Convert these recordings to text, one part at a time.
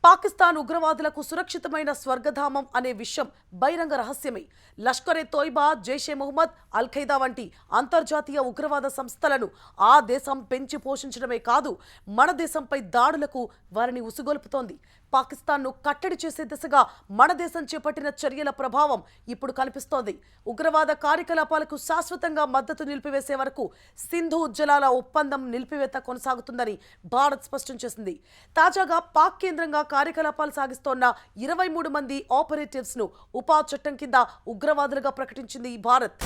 పాకిస్తాన్ ఉగ్రవాదులకు సురక్షితమైన స్వర్గధామం అనే విషయం బహిరంగ రహస్యమే. లష్కర్ ఎ తోయిబా, జైషే మొహమ్మద్, అల్ ఖైదా వంటి అంతర్జాతీయ ఉగ్రవాద సంస్థలను ఆ దేశం పెంచి పోషించడమే కాదు, మన దేశంపై దాడులకు వారిని ఉసుగొల్పుతోంది. పాకిస్తాన్ను కట్టడి చేసే దిశగా మన దేశం చేపట్టిన చర్యల ప్రభావం ఇప్పుడు కనిపిస్తోంది. ఉగ్రవాద కార్యకలాపాలకు శాశ్వతంగా మద్దతు నిలిపివేసే వరకు సింధు జలాల ఒప్పందం నిలిపివేత కొనసాగుతుందని భారత్ స్పష్టం చేసింది. తాజాగా పాక్ కేంద్రంగా కార్యకలాపాలు సాగిస్తోన్న 23 మంది ఆపరేటివ్స్ ను ఉపా చట్టం కింద ఉగ్రవాదులుగా ప్రకటించింది భారత్.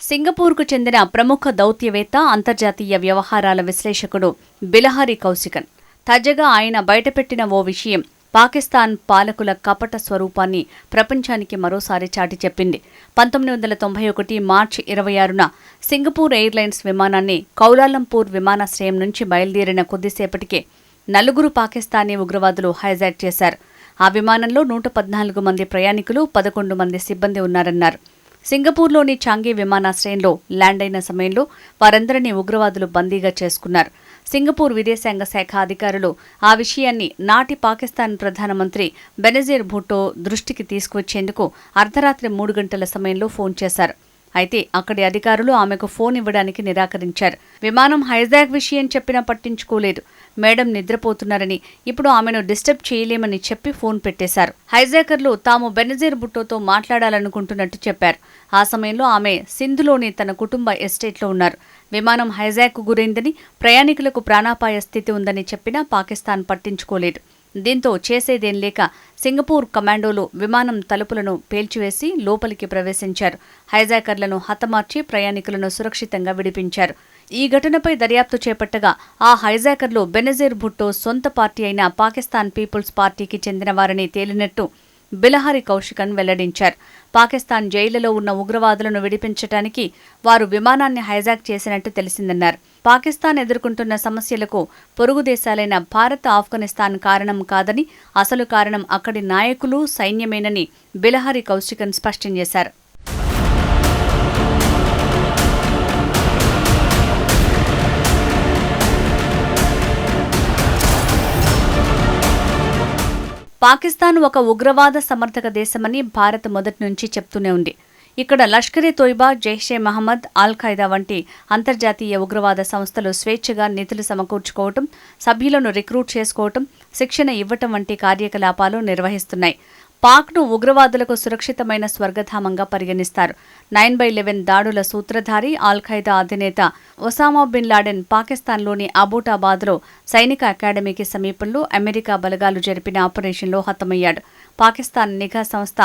సింగపూర్కు చెందిన ప్రముఖ దౌత్యవేత్త, అంతర్జాతీయ వ్యవహారాల విశ్లేషకుడు బిలహరి కౌశికన్. తాజాగా ఆయన బయటపెట్టిన ఓ విషయం పాకిస్తాన్ పాలకుల కపట స్వరూపాన్ని ప్రపంచానికి మరోసారి చాటి చెప్పింది. 1991 మార్చి 26న సింగపూర్ ఎయిర్లైన్స్ విమానాన్ని కౌలాలంపూర్ విమానాశ్రయం నుంచి బయలుదేరిన కొద్దిసేపటికే 4 పాకిస్తానీ ఉగ్రవాదులు హైజాక్ చేశారు. ఆ విమానంలో 114 మంది ప్రయాణికులు, 11 మంది సిబ్బంది ఉన్నారన్నారు. సింగపూర్లోని చాంగి విమానాశ్రయంలో ల్యాండ్ అయిన సమయంలో వారందరినీ ఉగ్రవాదులు బందీగా చేసుకున్నారు. సింగపూర్ విదేశాంగ శాఖ అధికారులు ఆ విషయాన్ని నాటి పాకిస్తాన్ ప్రధానమంత్రి బెనజీర్ భుట్టో దృష్టికి తీసుకువచ్చేందుకు అర్ధరాత్రి 3 గంటల సమయంలో ఫోన్ చేశారు. అయితే అక్కడి అధికారులు ఆమెకు ఫోన్ ఇవ్వడానికి నిరాకరించారు. విమానం హైజాక్ విషయం చెప్పినా పట్టించుకోలేదు. మేడం నిద్రపోతున్నారని, ఇప్పుడు ఆమెను డిస్టర్బ్ చేయలేమని చెప్పి ఫోన్ పెట్టేశారు. హైజాకర్లు తాము బెనజీర్ భుట్టోతో మాట్లాడాలనుకుంటున్నట్టు చెప్పారు. ఆ సమయంలో ఆమె సింధులోని తన కుటుంబ ఎస్టేట్లో ఉన్నారు. విమానం హైజాక్కు గురైందని, ప్రయాణికులకు ప్రాణాపాయ స్థితి ఉందని చెప్పినా పాకిస్తాన్ పట్టించుకోలేదు. దీంతో చేసేదేం లేక సింగపూర్ కమాండోలు విమానం తలుపులను పేల్చివేసి లోపలికి ప్రవేశించారు. హైజాకర్లను హతమార్చి ప్రయాణికులను సురక్షితంగా విడిపించారు. ఈ ఘటనపై దర్యాప్తు చేపట్టగా ఆ హైజాకర్లు బెనజీర్ భుట్టో సొంత పార్టీ అయిన పాకిస్తాన్ పీపుల్స్ పార్టీకి చెందిన వారని తేలినట్టు బిలహరి కౌశికన్ వెల్లడించారు. పాకిస్తాన్ జైళ్లలో ఉన్న ఉగ్రవాదులను విడిపించడానికి వారు విమానాన్ని హైజాక్ చేసినట్టు తెలిసిందన్నారు. పాకిస్తాన్ ఎదుర్కొంటున్న సమస్యలకు పొరుగు దేశాలైన భారత్, ఆఫ్ఘనిస్తాన్ కారణం కాదని, అసలు కారణం అక్కడి నాయకులు, సైన్యమేనని బిలహరి కౌశికన్ స్పష్టం చేశారు. పాకిస్తాన్ ఒక ఉగ్రవాద సమర్థక దేశమని భారత్ మొదటి నుంచి చెప్తూనే ఉంది. ఇక్కడ లష్కర్ ఎ తోయిబా, జైషే మహమ్మద్, అల్ ఖైదా వంటి అంతర్జాతీయ ఉగ్రవాద సంస్థలు స్వేచ్ఛగా నిధులు సమకూర్చుకోవటం, సభ్యులను రిక్రూట్ చేసుకోవటం, శిక్షణ ఇవ్వటం వంటి కార్యకలాపాలు నిర్వహిస్తున్నాయి. పాక్ను ఉగ్రవాదులకు సురక్షితమైన స్వర్గధామంగా పరిగణిస్తారు. 9/11 దాడుల సూత్రధారి, అల్ ఖైదా అధినేత ఒసామా బిన్ లాడెన్ పాకిస్తాన్లోని అబోటాబాద్లో సైనిక అకాడమీకి సమీపంలో అమెరికా బలగాలు జరిపిన ఆపరేషన్లో హతమయ్యాడు. పాకిస్తాన్ నిఘా సంస్థ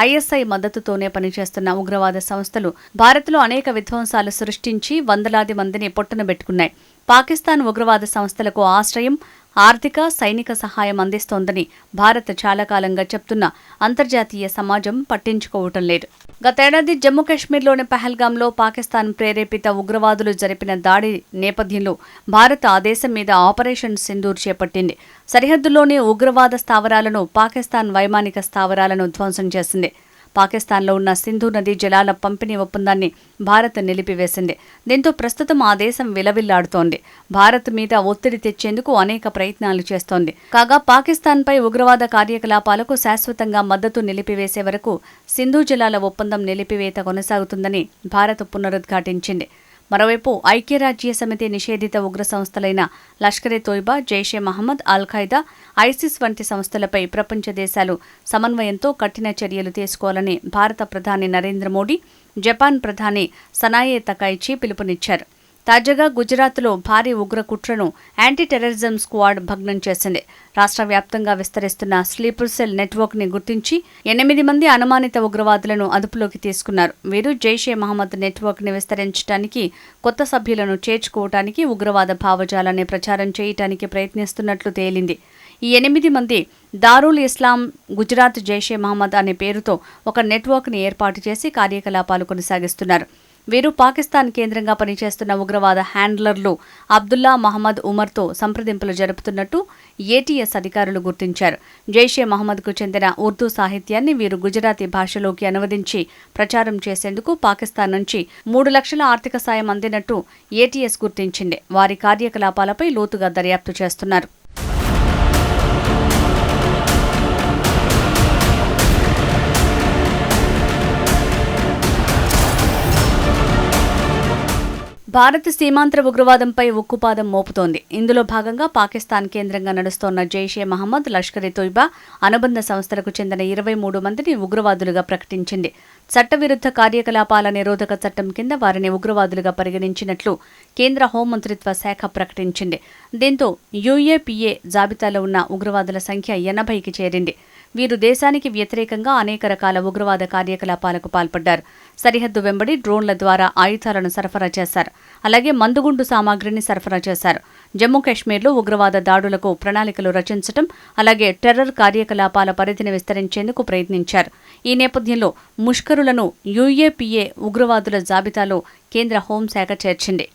ఐఎస్ఐ మద్దతుతోనే పనిచేస్తున్న ఉగ్రవాద సంస్థలు భారత్లో అనేక విధ్వంసాలు సృష్టించి వందలాది మందిని పొట్టనబెట్టుకున్నాయి. పాకిస్తాన్ ఉగ్రవాద సంస్థలకు ఆశ్రయం, ఆర్థిక, సైనిక సహాయం అందిస్తోందని భారత్ చాలా కాలంగా చెప్తున్న అంతర్జాతీయ సమాజం పట్టించుకోవటం లేదు. గతేడాది జమ్మూ కాశ్మీర్లోని పహల్గాంలో పాకిస్తాన్ ప్రేరేపిత ఉగ్రవాదులు జరిపిన దాడి నేపథ్యంలో భారత్ ఆ దేశం మీద ఆపరేషన్ సింధూర్ చేపట్టింది. సరిహద్దుల్లోని ఉగ్రవాద స్థావరాలను, పాకిస్తాన్ వైమానిక స్థావరాలను ధ్వంసం చేసింది. పాకిస్తాన్లో ఉన్న సింధు నదీ జలాల పంపిణీ ఒప్పందాన్ని భారత్ నిలిపివేసింది. దీంతో ప్రస్తుతం ఆ దేశం విలవిల్లాడుతోంది. భారత్ మీద ఒత్తిడి తెచ్చేందుకు అనేక ప్రయత్నాలు చేస్తోంది. కాగా పాకిస్తాన్పై ఉగ్రవాద కార్యకలాపాలకు శాశ్వతంగా మద్దతు నిలిపివేసే వరకు సింధు జలాల ఒప్పందం నిలిపివేత కొనసాగుతుందని భారత్ పునరుద్ఘాటించింది. మరోవైపు ఐక్యరాజ్యసమితి నిషేధిత ఉగ్ర సంస్థలైన లష్కర్ ఎ తోయిబా, జైషే మహమ్మద్, అల్ ఖైదా, ఐసిస్ వంటి సంస్థలపై ప్రపంచ దేశాలు సమన్వయంతో కఠిన చర్యలు తీసుకోవాలని భారత ప్రధాని నరేంద్ర మోడీ, జపాన్ ప్రధాని సనాయే తకైచి పిలుపునిచ్చారు. తాజాగా గుజరాత్లో భారీ ఉగ్ర కుట్రను యాంటీ టెర్రరిజం స్క్వాడ్ భగ్నం చేసింది. రాష్ట్ర వ్యాప్తంగా విస్తరిస్తున్న స్లీపర్ సెల్ నెట్వర్క్ ని గుర్తించి 8 మంది అనుమానిత ఉగ్రవాదులను అదుపులోకి తీసుకున్నారు. వీరు జైషే మహమ్మద్ నెట్వర్క్ ని విస్తరించడానికి, కొత్త సభ్యులను చేర్చుకోవటానికి, ఉగ్రవాద భావజాలాన్ని ప్రచారం చేయటానికి ప్రయత్నిస్తున్నట్లు తేలింది. ఈ 8 మంది దారుల్ ఇస్లాం గుజరాత్ జైషే మహమ్మద్ అనే పేరుతో ఒక నెట్వర్క్ ని ఏర్పాటు చేసి కార్యకలాపాలు కొనసాగిస్తున్నారు. వీరు పాకిస్తాన్ కేంద్రంగా పనిచేస్తున్న ఉగ్రవాద హ్యాండ్లర్లు అబ్దుల్లా మహమ్మద్ ఉమర్తో సంప్రదింపులు జరుపుతున్నట్టు ఏటీఎస్ అధికారులు గుర్తించారు. జైషే మహమ్మద్కు చెందిన ఉర్దూ సాహిత్యాన్ని వీరు గుజరాతీ భాషలోకి అనువదించి ప్రచారం చేసేందుకు పాకిస్తాన్ నుంచి 3 లక్షల ఆర్థిక సాయం అందినట్టు ఏటీఎస్ గుర్తించింది. వారి కార్యకలాపాలపై లోతుగా దర్యాప్తు చేస్తున్నారు. భారత్ సీమాంతర ఉగ్రవాదంపై ఉక్కుపాదం మోపుతోంది. ఇందులో భాగంగా పాకిస్తాన్ కేంద్రంగా నడుస్తోన్న జైషే మహమ్మద్, లష్కర్ ఎ తోయిబా అనుబంధ సంస్థలకు చెందిన 23 మందిని ఉగ్రవాదులుగా ప్రకటించింది. చట్టవిరుద్ధ కార్యకలాపాల నిరోధక చట్టం కింద వారిని ఉగ్రవాదులుగా పరిగణించినట్లు కేంద్ర హోంమంత్రిత్వ శాఖ ప్రకటించింది. దీంతో యూఏపీఏ జాబితాలో ఉన్న ఉగ్రవాదుల సంఖ్య 80కి చేరింది. వీరు దేశానికి వ్యతిరేకంగా అనేక రకాల ఉగ్రవాద కార్యకలాపాలకు పాల్పడ్డారు. సరిహద్దు వెంబడి డ్రోన్ల ద్వారా ఆయుధాలను సరఫరా చేశారు. అలాగే మందుగుండు సామాగ్రిని సరఫరా చేశారు. జమ్మూ కాశ్మీర్లో ఉగ్రవాద దాడులకు ప్రణాళికలు రచించడం, అలాగే టెర్రర్ కార్యకలాపాల పరిధిని విస్తరించేందుకు ప్రయత్నించారు. ఈ నేపథ్యంలో ముష్కరులను యూఏపీఏ ఉగ్రవాదుల జాబితాలో కేంద్ర హోంశాఖ చేర్చింది.